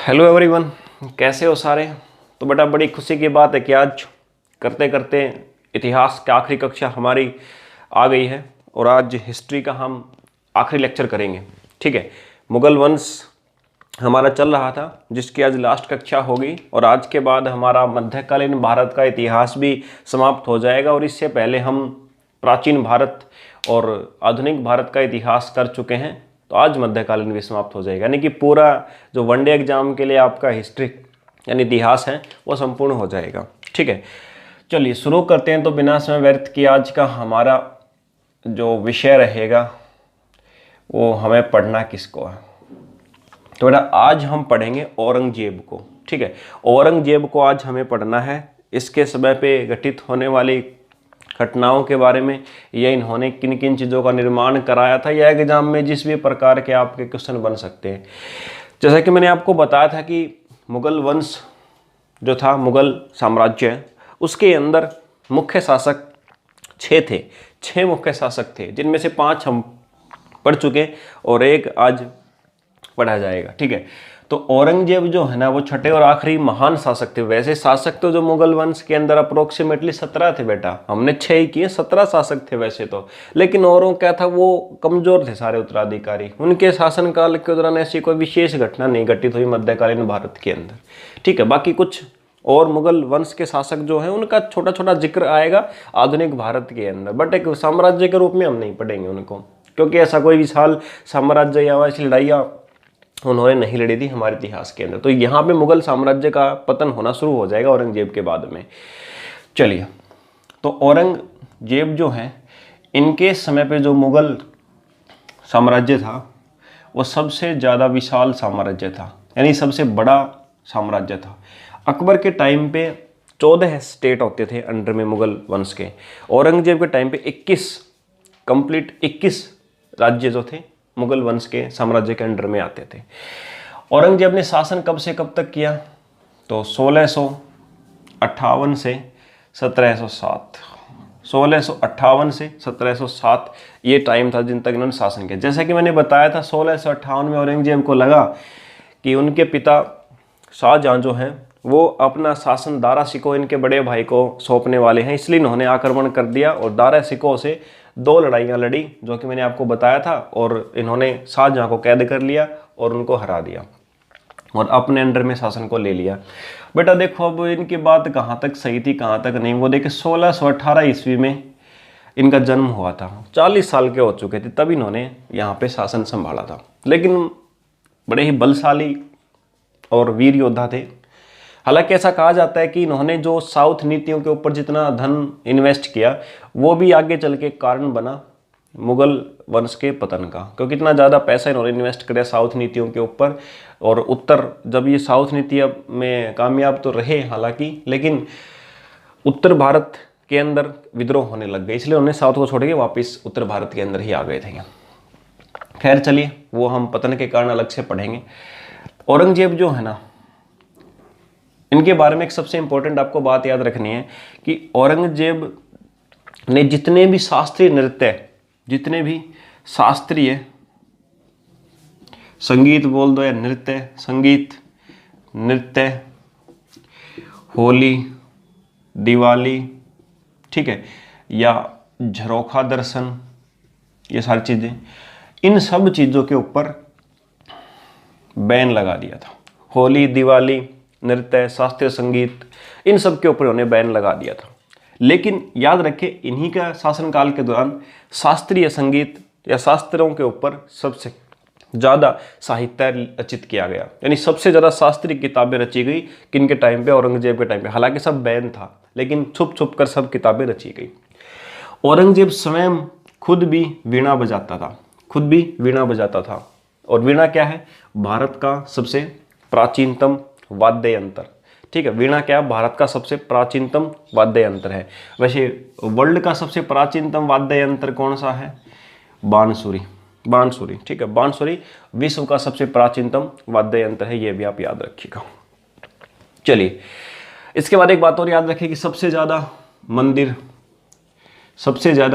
Hello everyone, कैसे हो सारे। तो बेटा बड़ी खुशी की बात है कि आज करते करते इतिहास की आखिरी कक्षा हमारी आ गई है और आज हिस्ट्री का हम आखिरी लेक्चर करेंगे। ठीक है, मुगल वंश हमारा चल रहा था जिसकी आज लास्ट कक्षा होगी और आज के बाद हमारा मध्यकालीन भारत का इतिहास भी समाप्त हो जाएगा। और इससे पहले हम प्राचीन भारत और आधुनिक भारत का इतिहास कर चुके हैं, तो आज मध्यकालीन भी समाप्त हो जाएगा। यानी कि पूरा जो वनडे एग्जाम के लिए आपका हिस्ट्री यानी इतिहास है वो संपूर्ण हो जाएगा। ठीक है, चलिए शुरू करते हैं। तो बिना समय व्यर्थ किए आज का हमारा जो विषय रहेगा वो हमें पढ़ना किसको है। तो बेटा आज हम पढ़ेंगे औरंगजेब को। ठीक है, औरंगजेब को आज हमें पढ़ना है। इसके समय पे घटित होने वाली घटनाओं के बारे में, या इन्होंने किन किन चीज़ों का निर्माण कराया था, या एग्जाम में जिस भी प्रकार के आपके क्वेश्चन बन सकते हैं। जैसा कि मैंने आपको बताया था कि मुगल वंश जो था, मुगल साम्राज्य, उसके अंदर मुख्य शासक 6 थे। 6 मुख्य शासक थे, जिनमें से 5 हम पढ़ चुके और एक आज पढ़ा जाएगा। ठीक है, तो औरंगजेब जो है ना वो छठे और आखिरी महान शासक थे। वैसे शासक तो जो मुगल वंश के अंदर अप्रोक्सीमेटली 17 थे बेटा, हमने 6 ही किए, 17 शासक थे वैसे तो। लेकिन औरों क्या था, वो कमजोर थे सारे उत्तराधिकारी। उनके शासनकाल के दौरान ऐसी कोई विशेष घटना नहीं घटित हुई मध्यकालीन भारत के अंदर। ठीक है, बाकी कुछ और मुगल वंश के शासक जो है उनका छोटा छोटा जिक्र आएगा आधुनिक भारत के अंदर, बट एक साम्राज्य के रूप में हम नहीं पढ़ेंगे उनको, क्योंकि ऐसा कोई विशाल साम्राज्य या ऐसी लड़ाइयाँ उन्होंने नहीं लड़ी थी हमारे इतिहास के अंदर। तो यहाँ पे मुगल साम्राज्य का पतन होना शुरू हो जाएगा औरंगजेब के बाद में। चलिए, तो औरंगजेब जो है, इनके समय पे जो मुगल साम्राज्य था वो सबसे ज़्यादा विशाल साम्राज्य था, यानी सबसे बड़ा साम्राज्य था। अकबर के टाइम पे 14 स्टेट होते थे अंडर में मुगल वंश के। औरंगजेब के टाइम पे 21 राज्य जो थे मुगल वंश के साम्राज्य के अंडर में आते थे। औरंगजेब ने शासन कब से कब तक किया, तो 1658 से 1707। 1658 से 1707 ये टाइम था जिन तक इन्होंने शासन किया। जैसा कि मैंने बताया था, 1658 में औरंगजेब को लगा कि उनके पिता शाहजहां जो हैं वो अपना शासन दारा शिकोह इनके बड़े भाई को सौंपने वाले हैं, इसलिए इन्होंने आक्रमण कर दिया और दारा शिकोह से 2 लड़ाइयाँ लड़ी, जो कि मैंने आपको बताया था। और इन्होंने शाहजहां को कैद कर लिया और उनको हरा दिया और अपने अंडर में शासन को ले लिया। बेटा देखो अब इनकी बात कहाँ तक सही थी कहाँ तक नहीं, वो देखे 1618 ईस्वी में इनका जन्म हुआ था। 40 साल के हो चुके थे तब इन्होंने यहाँ पे शासन संभाला था। लेकिन बड़े ही बलशाली और वीर योद्धा थे। हालांकि ऐसा कहा जाता है कि इन्होंने जो साउथ नीतियों के ऊपर जितना धन इन्वेस्ट किया वो भी आगे चल के कारण बना मुगल वंश के पतन का, क्योंकि इतना ज़्यादा पैसा इन्होंने इन्वेस्ट किया साउथ नीतियों के ऊपर। और उत्तर जब ये साउथ नीति में कामयाब तो रहे हालांकि, लेकिन उत्तर भारत के अंदर विद्रोह होने लग गए, इसलिए उन्होंने साउथ को छोड़ के वापस उत्तर भारत के अंदर ही आ गए थे। खैर चलिए, वो हम पतन के कारण अलग से पढ़ेंगे। औरंगजेब जो है ना, इनके बारे में एक सबसे इंपॉर्टेंट आपको बात याद रखनी है कि औरंगजेब ने जितने भी शास्त्रीय संगीत बोल दो या नृत्य, होली, दिवाली, ठीक है, या झरोखा दर्शन, ये सारी चीज़ें, इन सब चीज़ों के ऊपर बैन लगा दिया था। होली, दिवाली, नृत्य, शास्त्रीय संगीत, इन सब के ऊपर उन्होंने बैन लगा दिया था। लेकिन याद रखें, इन्हीं का शासनकाल के दौरान शास्त्रीय संगीत या शास्त्रों के ऊपर सबसे ज़्यादा साहित्य रचित किया गया, यानी सबसे ज़्यादा शास्त्रीय किताबें रची गई किनके टाइम पे, औरंगजेब के टाइम पे। हालांकि सब बैन था लेकिन छुप छुप कर सब किताबें रची गई। औरंगजेब स्वयं खुद भी वीणा बजाता था। और वीणा क्या है, भारत का सबसे प्राचीनतम वाद्य यंत्र। ठीक है, वीणा क्या है, भारत का सबसे प्राचीनतम वाद्य यंत्र है। वैसे वर्ल्ड का सबसे प्राचीनतम वाद्य यंत्र कौन सा है, बांसुरी। ठीक है, बांसुरी विश्व का सबसे प्राचीनतम वाद्य यंत्र है, ये भी आप याद रखिएगा। चलिए, इसके बाद एक बात और याद रखिए कि सबसे ज़्यादा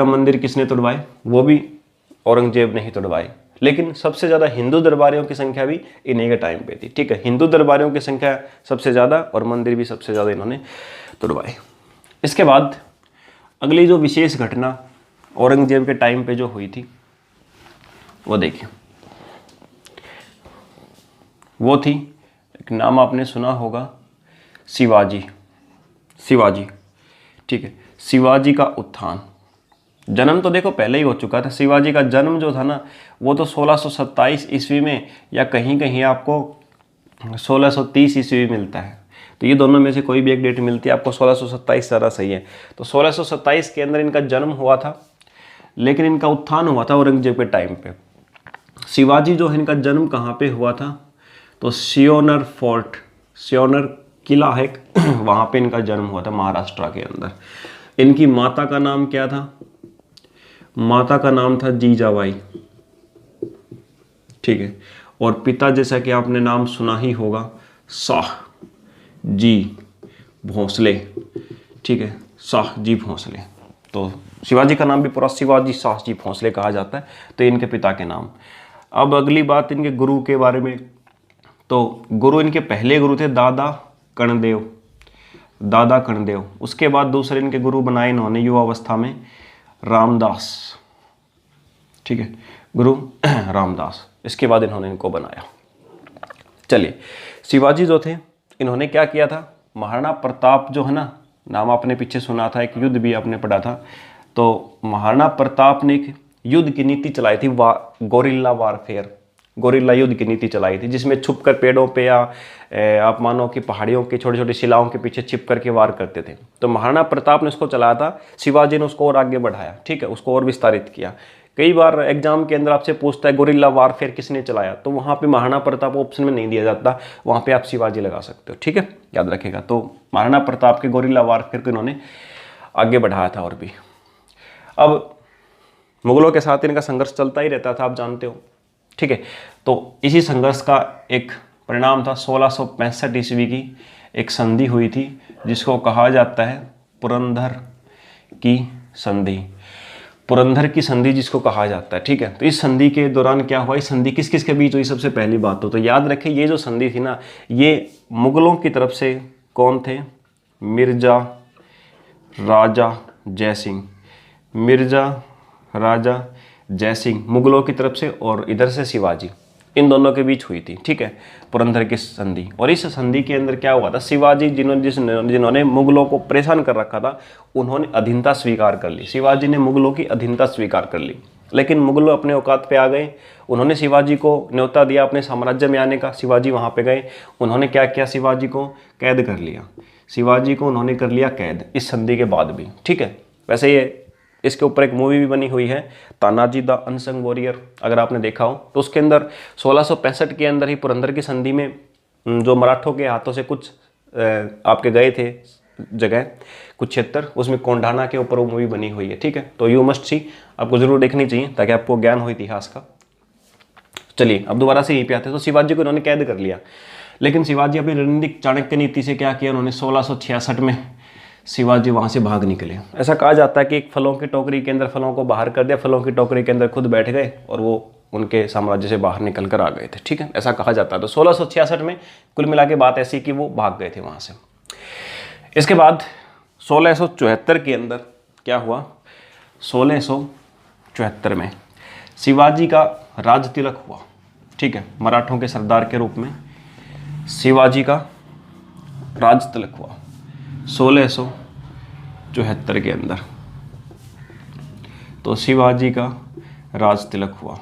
मंदिर किसने तोड़वाए, वो भी औरंगजेब ने ही तोड़वाए। लेकिन सबसे ज़्यादा हिंदू दरबारियों की संख्या भी इन्हीं के टाइम पे थी। ठीक है, हिंदू दरबारियों की संख्या सबसे ज़्यादा और मंदिर भी सबसे ज़्यादा इन्होंने तुड़वाए। इसके बाद अगली जो विशेष घटना औरंगजेब के टाइम पे जो हुई थी वो देखिए, वो थी, एक नाम आपने सुना होगा, शिवाजी। शिवाजी, ठीक है, शिवाजी का उत्थान। जन्म तो देखो पहले ही हो चुका था। शिवाजी का जन्म जो था ना वो तो 1627 ईस्वी में, या कहीं कहीं आपको 1630 ईस्वी में मिलता है। तो ये दोनों में से कोई भी एक डेट मिलती है आपको, 1627 ज़्यादा सही है। तो 1627 के अंदर इनका जन्म हुआ था, लेकिन इनका उत्थान हुआ था औरंगजेब के टाइम पे। शिवाजी जो है, इनका जन्म कहाँ पे हुआ था, तो सियोनर फोर्ट, सियोनर किला है वहाँ पे इनका जन्म हुआ था, महाराष्ट्र के अंदर। इनकी माता का नाम क्या था, माता का नाम था जीजाबाई। ठीक है, और पिता जैसा कि आपने नाम सुना ही होगा, शाह जी भोसले। ठीक है, शाह जी भोसले। तो शिवाजी का नाम भी पूरा शिवाजी शाह जी भोसले कहा जाता है, तो इनके पिता के नाम। अब अगली बात इनके गुरु के बारे में। तो गुरु, इनके पहले गुरु थे दादा कर्णदेव, दादा कर्णदेव। उसके बाद दूसरे इनके गुरु बनाए इन्होंने युवावस्था में रामदास। ठीक है, गुरु रामदास। इसके बाद इन्होंने इनको बनाया। चलिए, शिवाजी जो थे इन्होंने क्या किया था, महाराणा प्रताप जो है ना, नाम आपने पीछे सुना था, एक युद्ध भी आपने पढ़ा था। तो महाराणा प्रताप ने एक युद्ध की नीति चलाई थी, गोरिल्ला वारफेयर, गोरिल्ला युद्ध की नीति चलाई थी, जिसमें छुप कर पेड़ों पे या आप मानो कि पहाड़ियों की छोटी छोटी शिलाओं के पीछे छिप करके वार करते थे। तो महाराणा प्रताप ने उसको चलाया था, शिवाजी ने उसको और आगे बढ़ाया। ठीक है, उसको और विस्तारित किया। कई बार एग्जाम के अंदर आपसे पूछता है गोरिल्ला वारफेयर किसने चलाया, तो वहाँ पे महाराणा प्रताप ऑप्शन में नहीं दिया जाता, वहाँ पे आप शिवाजी लगा सकते हो। ठीक है, याद रखिएगा। तो महाराणा प्रताप के गोरिल्ला वारफेयर को इन्होंने आगे बढ़ाया था। और भी अब मुगलों के साथ इनका संघर्ष चलता ही रहता था, आप जानते हो। ठीक है, तो इसी संघर्ष का एक परिणाम था 1665 ईस्वी की एक संधि हुई थी, जिसको कहा जाता है पुरंदर की संधि। पुरंदर की संधि जिसको कहा जाता है। ठीक है, तो इस संधि के दौरान क्या हुआ, इस संधि किस किस के बीच हुई, सबसे पहली बात तो याद रखें, ये जो संधि थी ना, ये मुगलों की तरफ से कौन थे, मिर्जा राजा जयसिंह, मिर्जा राजा जयसिंह मुगलों की तरफ से, और इधर से शिवाजी, इन दोनों के बीच हुई थी। ठीक है, पुरंदर की संधि। और इस संधि के अंदर क्या हुआ था, शिवाजी जिन्होंने मुगलों को परेशान कर रखा था, उन्होंने अधीनता स्वीकार कर ली। शिवाजी ने मुगलों की अधीनता स्वीकार कर ली, लेकिन मुगलों अपने औकात पे आ गए। उन्होंने शिवाजी को न्योता दिया अपने साम्राज्य में आने का, शिवाजी वहाँ पे गए। उन्होंने क्या किया, शिवाजी को कैद कर लिया, शिवाजी को उन्होंने कर लिया कैद इस संधि के बाद भी। ठीक है, वैसे ये इसके ऊपर एक मूवी भी बनी हुई है, तानाजी द अनसंग वॉरियर, अगर आपने देखा हो तो उसके अंदर 1665 के अंदर ही पुरंदर की संधि में जो मराठों के हाथों से कुछ आपके गए थे जगह, कुछ क्षेत्र, उसमें कोंढाना के ऊपर वो मूवी बनी हुई है। ठीक है, तो यू मस्ट सी, आपको जरूर देखनी चाहिए ताकि आपको ज्ञान हो इतिहास का। चलिए, अब दोबारा से यहीं पे आते हैं। तो शिवाजी को इन्होंने कैद कर लिया, लेकिन शिवाजी अपनी रणनीतिक चाणक्य नीति से क्या किया, उन्होंने 1666 में शिवाजी वहाँ से भाग निकले। ऐसा कहा जाता है कि एक फलों की टोकरी के अंदर फलों को बाहर कर दिया, फलों की टोकरी के अंदर खुद बैठ गए और वो उनके साम्राज्य से बाहर निकल कर आ गए थे। ठीक है, ऐसा कहा जाता है। तो 1666 में कुल मिला के बात ऐसी कि वो भाग गए थे वहाँ से। इसके बाद 1674 के अंदर क्या हुआ, 1674 में शिवाजी का राज तिलक हुआ। ठीक है, मराठों के सरदार के रूप में शिवाजी का राज तिलक हुआ 1674 के अंदर। तो शिवाजी का राज तिलक हुआ।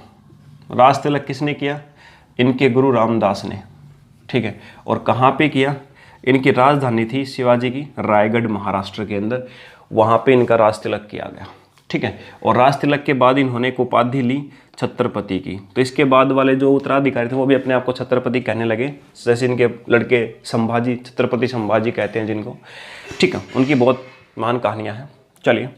राज तिलक किसने किया, इनके गुरु रामदास ने। ठीक है, और कहाँ पे किया, इनकी राजधानी थी शिवाजी की रायगढ़ महाराष्ट्र के अंदर, वहाँ पे इनका राज तिलक किया गया। ठीक है, और राज तिलक के बाद इन्होंने एक उपाधि ली छत्रपति की। तो इसके बाद वाले जो उत्तराधिकारी थे वो भी अपने आप को छत्रपति कहने लगे, जैसे इनके लड़के संभाजी, छत्रपति संभाजी कहते हैं जिनको। ठीक है, उनकी बहुत महान कहानियाँ हैं। चलिए,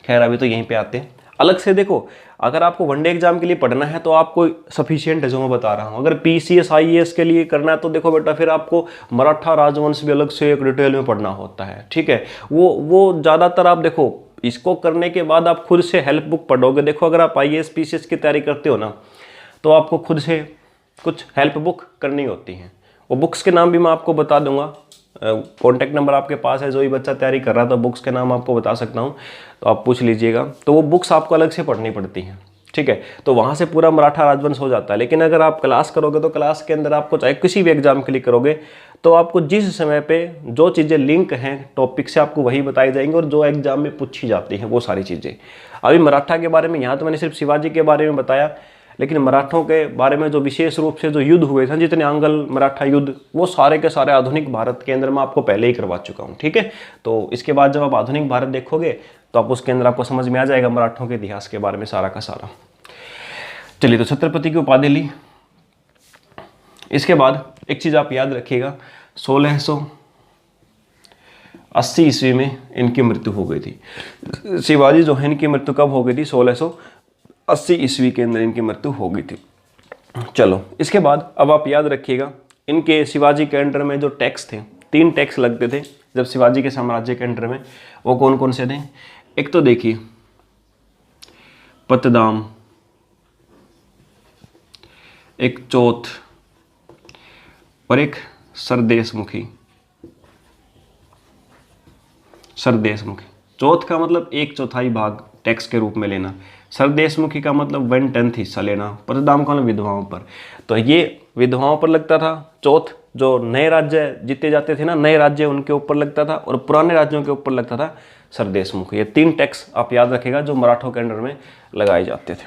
खैर अभी तो यहीं पे आते हैं। अलग से देखो, अगर आपको वनडे एग्जाम के लिए पढ़ना है तो आपको सफिशिएंट है जो मैं बता रहा हूँ। अगर PCS IAS के लिए करना है तो देखो बेटा, फिर आपको मराठा राजवंश भी अलग से एक डिटेल में पढ़ना होता है। ठीक है, वो ज़्यादातर आप देखो, इसको करने के बाद आप खुद से हेल्प बुक पढ़ोगे। देखो, अगर आप IAS PCS की तैयारी करते हो ना, तो आपको खुद से कुछ हेल्प बुक करनी होती हैं। वो बुक्स के नाम भी मैं आपको बता दूंगा, कॉन्टैक्ट नंबर आपके पास है, जो भी बच्चा तैयारी कर रहा था बुक्स के नाम आपको बता सकता हूँ, तो आप पूछ लीजिएगा। तो वो बुक्स आपको अलग से पढ़नी पड़ती हैं, ठीक है। तो वहाँ से पूरा मराठा राजवंश हो जाता है। लेकिन अगर आप क्लास करोगे तो क्लास के अंदर आपको, चाहे किसी भी एग्जाम के लिए करोगे, तो आपको जिस समय पे जो चीज़ें लिंक हैं टॉपिक से आपको वही बताई जाएंगी, और जो एग्जाम में पूछी जाती हैं वो सारी चीज़ें। अभी मराठा के बारे में, यहाँ तो मैंने सिर्फ शिवाजी के बारे में बताया, लेकिन मराठों के बारे में जो विशेष रूप से जो युद्ध हुए थे, जितने आंग्ल मराठा युद्ध, वो सारे के सारे आधुनिक भारत के अंदर मैं आपको पहले ही करवा चुका हूँ, ठीक है। तो इसके बाद जब आप आधुनिक भारत देखोगे तो आप उसके अंदर आपको समझ में आ जाएगा मराठों के इतिहास के बारे में सारा का सारा। चलिए, तो छत्रपति की उपाधि ली। इसके बाद एक चीज़ आप याद रखिएगा, 1680 ईस्वी में इनकी मृत्यु हो गई थी। शिवाजी जो है, इनकी मृत्यु कब हो गई थी? 1680 ईस्वी के अंदर इनकी मृत्यु हो गई थी। चलो, इसके बाद अब आप याद रखिएगा, इनके शिवाजी के अंडर में जो टैक्स थे, 3 टैक्स लगते थे जब शिवाजी के साम्राज्य के अंडर में। वो कौन कौन से थे? एक तो देखिए पतदाम, एक चौथ, और एक सरदेशमुखी। सरदेशमुखी, चौथ का मतलब 1/4 भाग टैक्स के रूप में लेना, सरदेशमुखी का मतलब 1/10 हिस्सा लेना, पतदाम का मतलब विधवाओं पर। तो ये विधवाओं पर लगता था। चौथ जो नए राज्य जीते जाते थे ना, नए राज्य, उनके ऊपर लगता था, और पुराने राज्यों के ऊपर लगता था सरदेशमुखी। ये 3 टैक्स आप याद रखेगा जो मराठों के अंडर में लगाए जाते थे।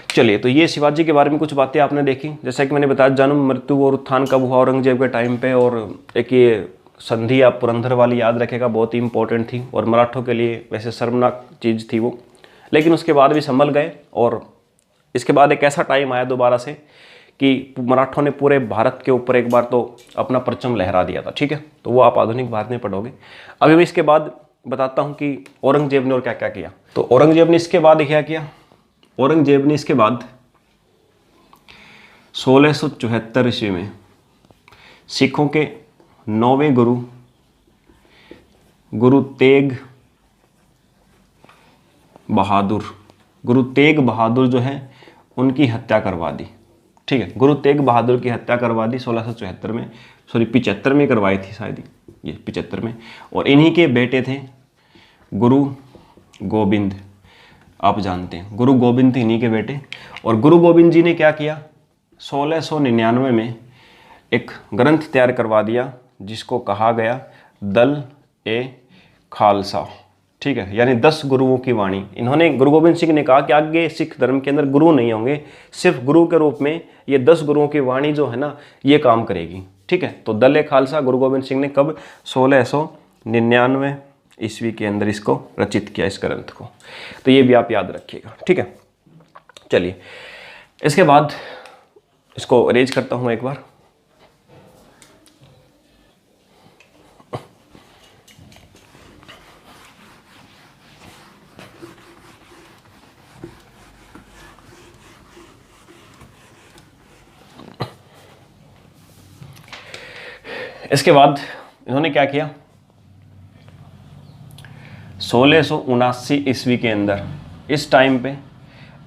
चलिए, तो ये शिवाजी के बारे में कुछ बातें आपने देखी। जैसा कि मैंने बताया, जन्म, मृत्यु और उत्थान कब हुआ औरंगजेब के टाइम पे, और एक ये संधि आप पुरंदर वाली याद रखेगा, बहुत ही इंपॉर्टेंट थी, और मराठों के लिए वैसे शर्मनाक चीज़ थी वो, लेकिन उसके बाद भी संभल गए। और इसके बाद एक ऐसा टाइम आया दोबारा से कि मराठों ने पूरे भारत के ऊपर एक बार तो अपना परचम लहरा दिया था, ठीक है। तो वो आप आधुनिक भारत में पढ़ोगे। अभी मैं इसके बाद बताता हूँ कि औरंगजेब ने और क्या क्या किया। तो औरंगजेब ने इसके बाद क्या किया? औरंगजेब ने इसके बाद 1674 ईस्वी में सिखों के 9वें गुरु तेग बहादुर जो है, उनकी हत्या करवा दी, ठीक है। गुरु तेग बहादुर की हत्या करवा दी 1674 में, सॉरी 75 में करवाई थी शायद, ये 75 में। और इन्हीं के बेटे थे गुरु गोविंद, आप जानते हैं गुरु गोविंद थे इन्हीं के बेटे। और गुरु गोविंद जी ने क्या किया? 1699 में एक ग्रंथ तैयार करवा दिया जिसको कहा गया दल ए खालसा, ठीक है, यानी 10 गुरुओं की वाणी। इन्होंने, गुरु गोविंद सिंह ने कहा कि आगे सिख धर्म के अंदर गुरु नहीं होंगे, सिर्फ गुरु के रूप में ये 10 गुरुओं की वाणी जो है ना, ये काम करेगी, ठीक है। तो दल ए खालसा गुरु गोविंद सिंह ने कब? 1699 ईस्वी के अंदर इसको रचित किया, इस ग्रंथ को। तो ये भी आप याद रखिएगा, ठीक है। चलिए, इसके बाद इसको अरेंज करता हूँ एक बार। इसके बाद इन्होंने क्या किया? 1679 ईस्वी के अंदर, इस टाइम पे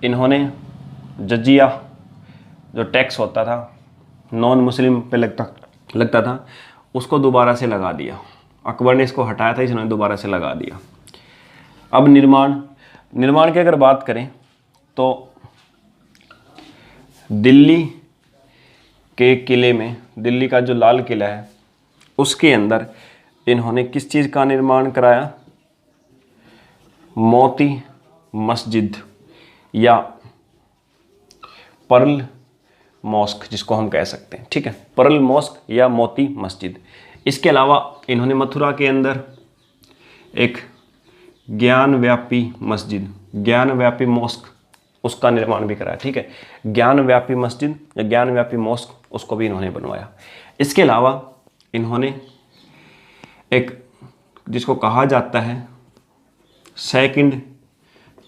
इन्होंने जजिया जो टैक्स होता था, नॉन मुस्लिम पे लगता था, उसको दोबारा से लगा दिया। अकबर ने इसको हटाया था, इन्होंने दोबारा से लगा दिया। अब निर्माण की अगर बात करें तो दिल्ली के किले में, दिल्ली का जो लाल किला है उसके अंदर इन्होंने किस चीज़ का निर्माण कराया? मोती मस्जिद या पर्ल मॉस्क जिसको हम कह सकते हैं, ठीक है, पर्ल मॉस्क या मोती मस्जिद। इसके अलावा इन्होंने मथुरा के अंदर एक ज्ञानव्यापी मस्जिद, ज्ञानव्यापी मॉस्क, उसका निर्माण भी कराया, ठीक है। ज्ञानव्यापी मस्जिद या ज्ञानव्यापी मॉस्क, उसको भी इन्होंने बनवाया। इसके अलावा इन्होंने एक जिसको कहा जाता है सेकंड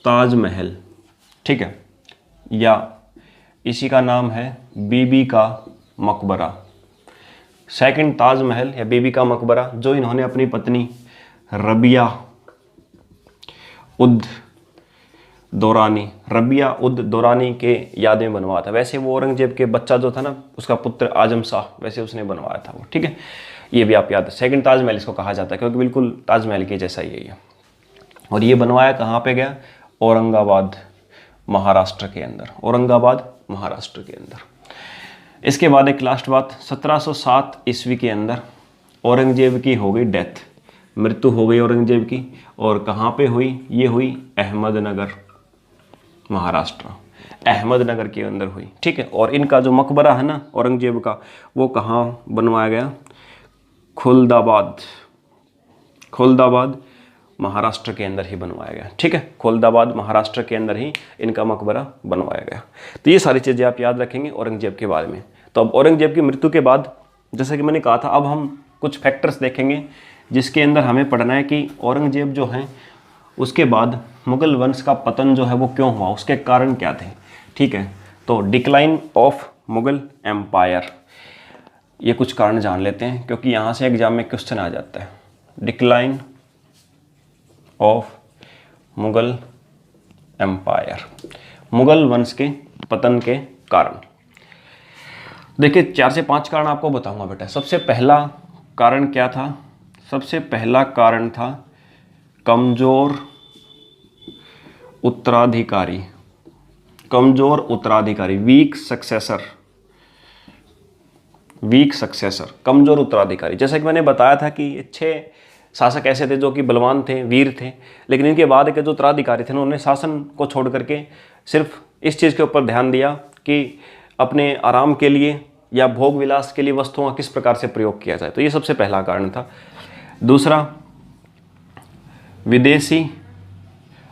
ताजमहल, ठीक है, या इसी का नाम है बीबी का मकबरा। सेकंड ताजमहल या बीबी का मकबरा, जो इन्होंने अपनी पत्नी रबिया उद दौरानी, रबिया उद दौरानी के याद में बनवाया था। वैसे वो औरंगजेब के बच्चा जो था ना, उसका पुत्र आजम शाह, वैसे उसने बनवाया था वो, ठीक है। ये भी आप याद है, सेकंड ताजमहल इसको कहा जाता है क्योंकि बिल्कुल ताजमहल के जैसा ही है। और ये बनवाया कहाँ पे गया? औरंगाबाद महाराष्ट्र के अंदर, औरंगाबाद महाराष्ट्र के अंदर। इसके बाद एक लास्ट बात, 1707 ईस्वी के अंदर औरंगजेब की हो गई डेथ, मृत्यु हो गई औरंगजेब की। और कहाँ पे हुई? ये हुई अहमदनगर महाराष्ट्र, अहमदनगर के अंदर हुई, ठीक है। और इनका जो मकबरा है ना औरंगजेब का, वो कहाँ बनवाया गया? खुलदाबाद, खुलदाबाद महाराष्ट्र के अंदर ही बनवाया गया, ठीक है। खुलदाबाद महाराष्ट्र के अंदर ही इनका मकबरा बनवाया गया। तो ये सारी चीज़ें आप याद रखेंगे औरंगजेब के बारे में। तो अब औरंगजेब की मृत्यु के बाद, जैसा कि मैंने कहा था, अब हम कुछ फैक्टर्स देखेंगे जिसके अंदर हमें पढ़ना है कि औरंगजेब जो हैं उसके बाद मुगल वंश का पतन जो है वो क्यों हुआ, उसके कारण क्या थे, ठीक है। तो डिक्लाइन ऑफ मुगल एम्पायर, ये कुछ कारण जान लेते हैं क्योंकि यहाँ से एग्जाम में क्वेश्चन आ जाता है। Decline of Mughal empire, Mughal वंश के पतन के कारण। देखिए 4 से 5 कारण आपको बताऊंगा बेटा। सबसे पहला कारण क्या था? सबसे पहला कारण था कमजोर उत्तराधिकारी, कमजोर उत्तराधिकारी, वीक सक्सेसर, वीक सक्सेसर, कमजोर उत्तराधिकारी। जैसा कि मैंने बताया था कि 6 शासक ऐसे थे जो कि बलवान थे, वीर थे, लेकिन इनके बाद के जो उत्तराधिकारी थे उन्होंने शासन को छोड़ करके सिर्फ इस चीज़ के ऊपर ध्यान दिया कि अपने आराम के लिए या भोग विलास के लिए वस्तुओं का किस प्रकार से प्रयोग किया जाए। तो ये सबसे पहला कारण था। दूसरा, विदेशी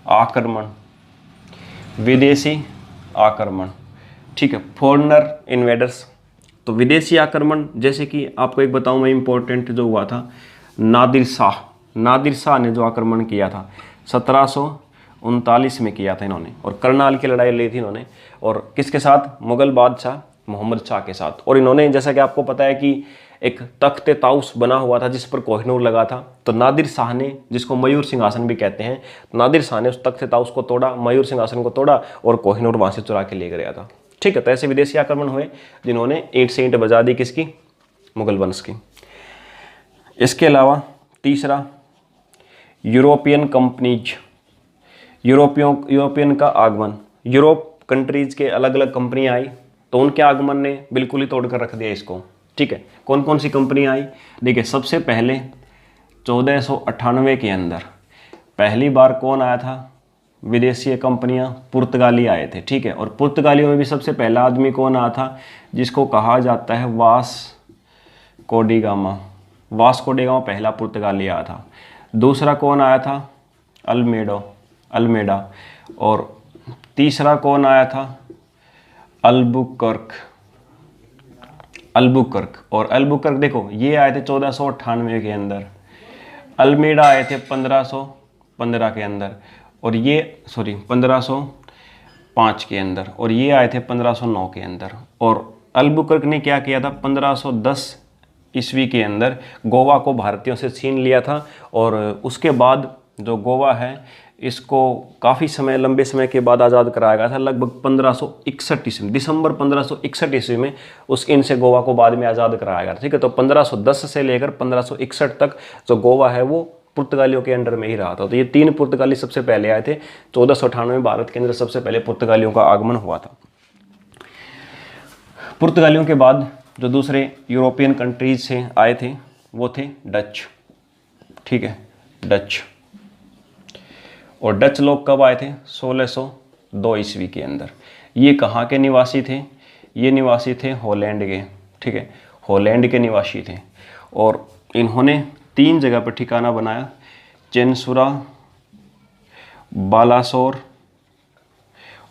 आक्रमण, विदेशी आक्रमण, ठीक है, फॉरेनर इन्वेडर्स। तो विदेशी आक्रमण, जैसे कि आपको एक बताऊं मैं, इंपॉर्टेंट जो हुआ था, नादिर शाह, नादिर शाह ने जो आक्रमण किया था 1739 में किया था इन्होंने, और करनाल की लड़ाई लड़ी थी इन्होंने। और किसके साथ? मुगल बादशाह मोहम्मद शाह के साथ। और इन्होंने, जैसा कि आपको पता है कि एक तख्त ताउस बना हुआ था जिस पर कोहिनूर लगा था, तो नादिर शाह ने, जिसको मयूर सिंहासन भी कहते हैं, नादिर शाह ने उस तख्त ताउस को तोड़ा, मयूर सिंहासन को तोड़ा और कोहिनूर वहाँ से चुरा के ले गया था, ठीक है। तो ऐसे विदेशी आक्रमण हुए जिन्होंने ईंट से ईंट बजा दी, किसकी? मुगल वंश की। इसके अलावा तीसरा, यूरोपियन कंपनीज, यूरोपियन का आगमन, यूरोप कंट्रीज के अलग अलग कंपनियां आई, तो उनके आगमन ने बिल्कुल ही तोड़ कर रख दिया इसको, ठीक है। कौन कौन सी कंपनियां आई? देखिए, सबसे पहले 1498 के अंदर पहली बार कौन आया था? विदेशी कंपनियां, पुर्तगाली आए थे, ठीक है। और पुर्तगालियों में भी सबसे पहला आदमी कौन आया था? जिसको कहा जाता है Vasco D gamma, Vasco D gamma पहला पुर्तगाली आया था। दूसरा कौन आया था? अल्मेडा। और तीसरा कौन आया था? अल्बुकर्क। और अल्बुकर्क देखो ये आए थे 1498 के अंदर, अल्मेडा आए थे 1515 के अंदर, और ये 1505 के अंदर, और ये आए थे 1509 के अंदर। और अल्बुकर्क ने क्या किया था? 1510 ईस्वी के अंदर गोवा को भारतीयों से छीन लिया था। और उसके बाद जो गोवा है इसको काफ़ी समय, लंबे समय के बाद आज़ाद कराया गया था, लगभग 1561 ईस्वी, दिसंबर 1561 ईस्वी में उस इनसे गोवा को बाद में आज़ाद कराया गया था, ठीक है। तो 1510 से लेकर 1561 तक जो गोवा है वो पुर्तगालियों के अंडर में ही रहा था। तो ये 3 पुर्तगाली सबसे पहले आए थे। 1498 में भारत के अंदर सबसे पहले पुर्तगालियों का आगमन हुआ था। पुर्तगालियों के बाद जो दूसरे यूरोपियन कंट्रीज से आए थे वो थे डच, ठीक है, डच। और डच लोग कब आए थे? 1602 ईस्वी के अंदर। ये कहाँ के निवासी थे? ये निवासी थे हॉलैंड के, ठीक है, हॉलैंड के निवासी थे। और इन्होंने 3 जगह पर ठिकाना बनाया, चेनसुरा, बालासोर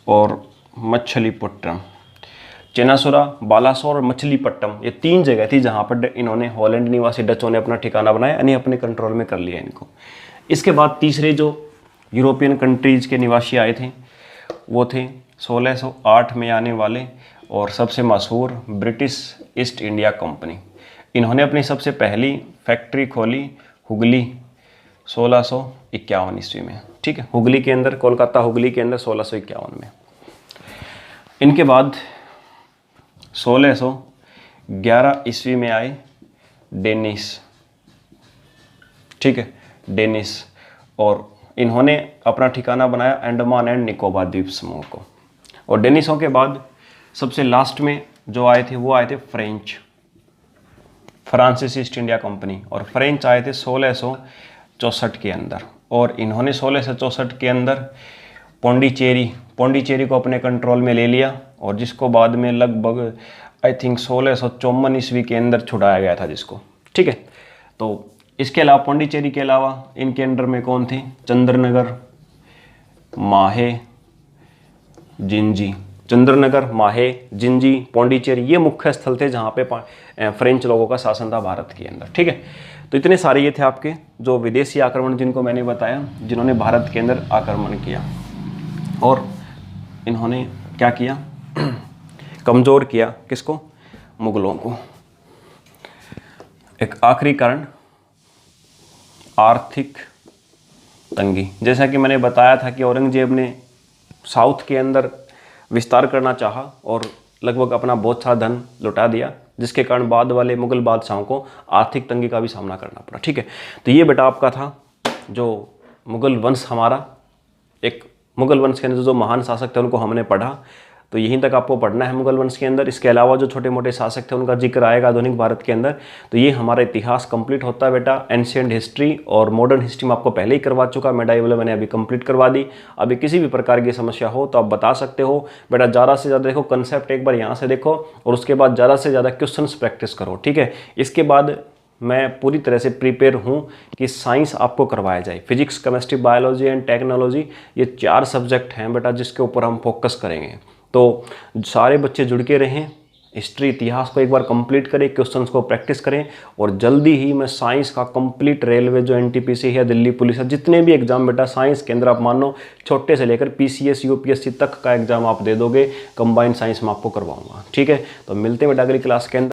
और मछलीपट्टनम। चेनासुरा, बालासोर और मछलीपट्टनम, ये 3 जगह थी जहाँ पर इन्होंने हॉलैंड निवासी डचों ने अपना ठिकाना बनाया, यानी अपने कंट्रोल में कर लिया इनको। इसके बाद तीसरे जो यूरोपियन कंट्रीज के निवासी आए थे वो थे 1608 में आने वाले और सबसे मशहूर ब्रिटिश ईस्ट इंडिया कंपनी। इन्होंने अपनी सबसे पहली फैक्ट्री खोली हुगली 1651 ईस्वी में। ठीक है, हुगली के अंदर, कोलकाता हुगली के अंदर 1651 में। इनके बाद 1611 ईस्वी में आए डेनिस, ठीक है, डेनिस, और इन्होंने अपना ठिकाना बनाया अंडमान एंड निकोबार द्वीप समूह को। और डेनिसों के बाद सबसे लास्ट में जो आए थे वो आए थे फ्रांसीसी ईस्ट इंडिया कंपनी, और फ्रेंच आए थे 1664 के अंदर। और इन्होंने 1664 के अंदर पौंडीचेरी को अपने कंट्रोल में ले लिया, और जिसको बाद में लगभग आई थिंक 1654 ईस्वी के अंदर छुड़ाया गया था जिसको, ठीक है। तो इसके अलावा पौंडीचेरी के अलावा इनके अंडर में कौन थे? चंद्रनगर, माहे, जिंजी। चंद्रनगर, माहे, जिंजी, पौंडीचेरी, ये मुख्य स्थल थे जहाँ पे फ्रेंच लोगों का शासन था भारत के अंदर, ठीक है। तो इतने सारे ये थे आपके जो विदेशी आक्रमण जिनको मैंने बताया, जिन्होंने भारत के अंदर आक्रमण किया, और इन्होंने क्या किया? कमज़ोर किया किसको? मुगलों को। एक आखिरी कारण, आर्थिक तंगी। जैसा कि मैंने बताया था कि औरंगजेब ने साउथ के अंदर विस्तार करना चाहा और लगभग अपना बहुत सारा धन लुटा दिया, जिसके कारण बाद वाले मुगल बादशाहों को आर्थिक तंगी का भी सामना करना पड़ा, ठीक है। तो ये बेटा आपका था जो मुगल वंश, हमारा एक मुगल वंश के अंदर जो महान शासक थे उनको हमने पढ़ा, तो यहीं तक आपको पढ़ना है मुगल वंश के अंदर। इसके अलावा जो छोटे मोटे शासक थे उनका जिक्र आएगा आधुनिक भारत के अंदर। तो ये हमारा इतिहास कंप्लीट होता है बेटा। एंशिएंट हिस्ट्री और मॉडर्न हिस्ट्री में आपको पहले ही करवा चुका, मेडाइवल वाला मैंने अभी कंप्लीट करवा दी। अभी किसी भी प्रकार की समस्या हो तो आप बता सकते हो बेटा। ज़्यादा से ज़्यादा देखो कंसेप्ट एक बार यहाँ से देखो, और उसके बाद ज़्यादा से ज़्यादा क्वेश्चंस प्रैक्टिस करो, ठीक है। इसके बाद मैं पूरी तरह से प्रिपेयर हूँ कि साइंस आपको करवाया जाए। Physics, chemistry, biology and technology, ये 4 सब्जेक्ट हैं बेटा जिसके ऊपर हम फोकस करेंगे। तो सारे बच्चे जुड़ के रहें, हिस्ट्री, इतिहास को एक बार कंप्लीट करें, क्वेश्चंस को प्रैक्टिस करें, और जल्दी ही मैं साइंस का कंप्लीट रेलवे जो एनटीपीसी है, दिल्ली पुलिस है, जितने भी एग्जाम बेटा साइंस के अंदर आप मान लो छोटे से लेकर पीसीएस, यूपीएससी तक का एग्जाम आप दे दोगे, कंबाइंड साइंस में आपको करवाऊंगा, ठीक है। तो मिलते हैं बेटा अगली क्लास के अंदर।